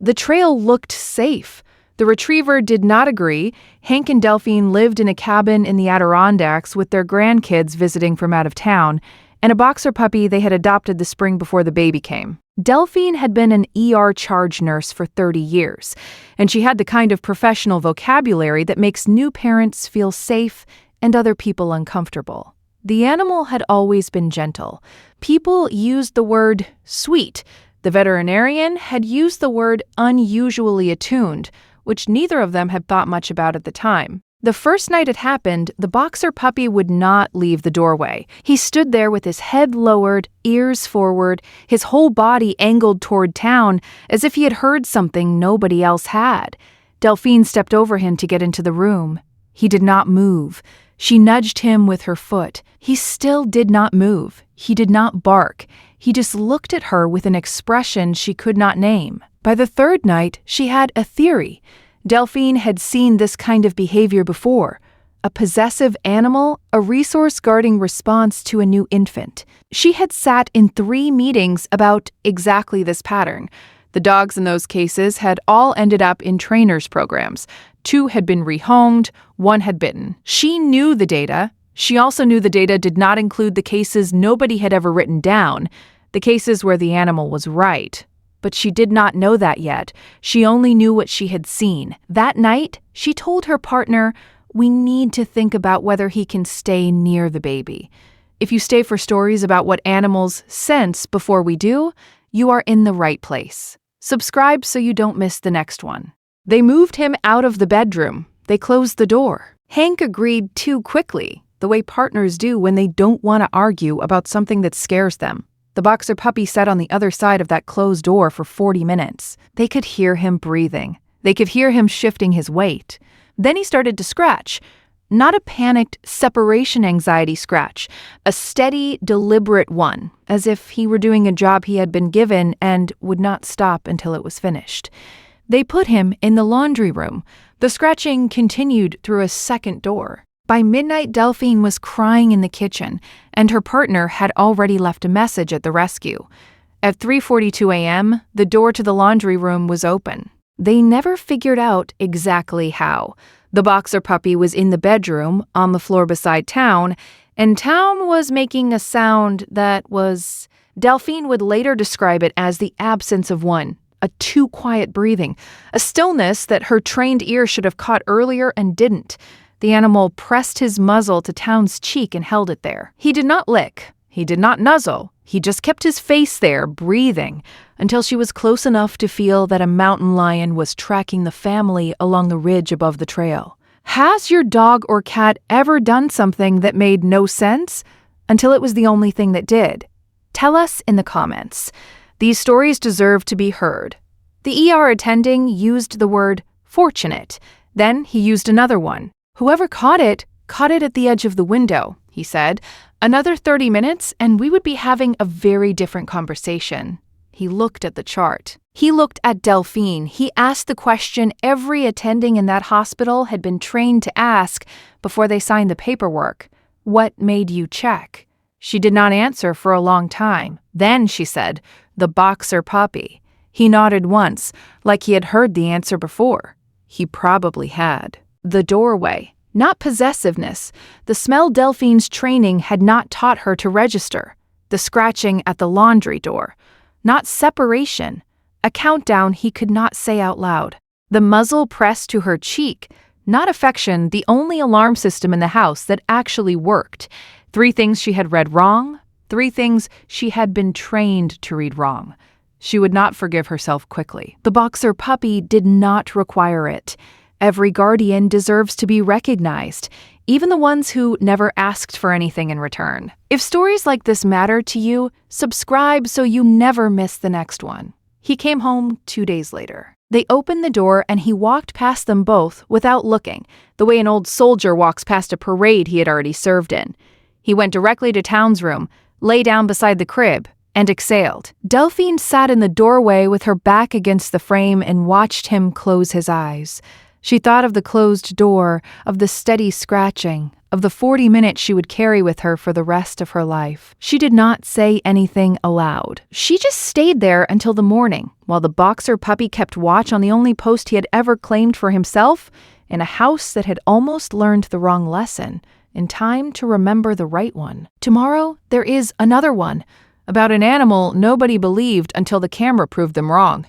The trail looked safe. The retriever did not agree. Hank and Delphine lived in a cabin in the Adirondacks with their grandkids visiting from out of town, and a boxer puppy they had adopted the spring before the baby came. Delphine had been an ER charge nurse for 30 years, and she had the kind of professional vocabulary that makes new parents feel safe and other people uncomfortable. The animal had always been gentle. People used the word sweet. The veterinarian had used the word unusually attuned, which neither of them had thought much about at the time. The first night it happened, the boxer puppy would not leave the doorway. He stood there with his head lowered, ears forward, his whole body angled toward town, as if he had heard something nobody else had. Delphine stepped over him to get into the room. He did not move. She nudged him with her foot. He still did not move. He did not bark. He just looked at her with an expression she could not name. By the third night, she had a theory. Delphine had seen this kind of behavior before. A possessive animal, a resource-guarding response to a new infant. She had sat in 3 meetings about exactly this pattern. The dogs in those cases had all ended up in trainers' programs. 2 had been rehomed, 1 had bitten. She knew the data. She also knew the data did not include the cases nobody had ever written down, the cases where the animal was right. But she did not know that yet. She only knew what she had seen. That night, she told her partner, "We need to think about whether he can stay near the baby. If you stay for stories about what animals sense before we do, you are in the right place. Subscribe so you don't miss the next one." They moved him out of the bedroom. They closed the door. Hank agreed too quickly, the way partners do when they don't want to argue about something that scares them. The boxer puppy sat on the other side of that closed door for 40 minutes. They could hear him breathing. They could hear him shifting his weight. Then he started to scratch. Not a panicked separation anxiety scratch, a steady, deliberate one, as if he were doing a job he had been given and would not stop until it was finished. They put him in the laundry room. The scratching continued through a second door. By midnight, Delphine was crying in the kitchen, and her partner had already left a message at the rescue. At 3:42 a.m., the door to the laundry room was open. They never figured out exactly how. The boxer puppy was in the bedroom, on the floor beside Town, and Town was making a sound that was... Delphine would later describe it as the absence of one, a too quiet breathing, a stillness that her trained ear should have caught earlier and didn't. The animal pressed his muzzle to Town's cheek and held it there. He did not lick. He did not nuzzle. He just kept his face there, breathing, until she was close enough to feel that a mountain lion was tracking the family along the ridge above the trail. Has your dog or cat ever done something that made no sense until it was the only thing that did? Tell us in the comments. These stories deserve to be heard. The ER attending used the word fortunate. Then he used another one. Whoever caught it at the edge of the window, he said. Another 30 minutes and we would be having a very different conversation. He looked at the chart. He looked at Delphine. He asked the question every attending in that hospital had been trained to ask before they signed the paperwork. What made you check? She did not answer for a long time. Then she said, "The boxer puppy." He nodded once, like he had heard the answer before. He probably had. The doorway, not possessiveness. The smell Delphine's training had not taught her to register. The scratching at the laundry door, not separation. A countdown he could not say out loud. The muzzle pressed to her cheek, not affection, the only alarm system in the house that actually worked. 3 things she had read wrong, 3 things she had been trained to read wrong. She would not forgive herself quickly. The boxer puppy did not require it. Every guardian deserves to be recognized, even the ones who never asked for anything in return. If stories like this matter to you, subscribe so you never miss the next one. He came home 2 days later. They opened the door and he walked past them both without looking, the way an old soldier walks past a parade he had already served in. He went directly to Town's room, lay down beside the crib, and exhaled. Delphine sat in the doorway with her back against the frame and watched him close his eyes. She thought of the closed door, of the steady scratching, of the 40 minutes she would carry with her for the rest of her life. She did not say anything aloud. She just stayed there until the morning, while the boxer puppy kept watch on the only post he had ever claimed for himself, in a house that had almost learned the wrong lesson, in time to remember the right one. Tomorrow, there is another one, about an animal nobody believed until the camera proved them wrong.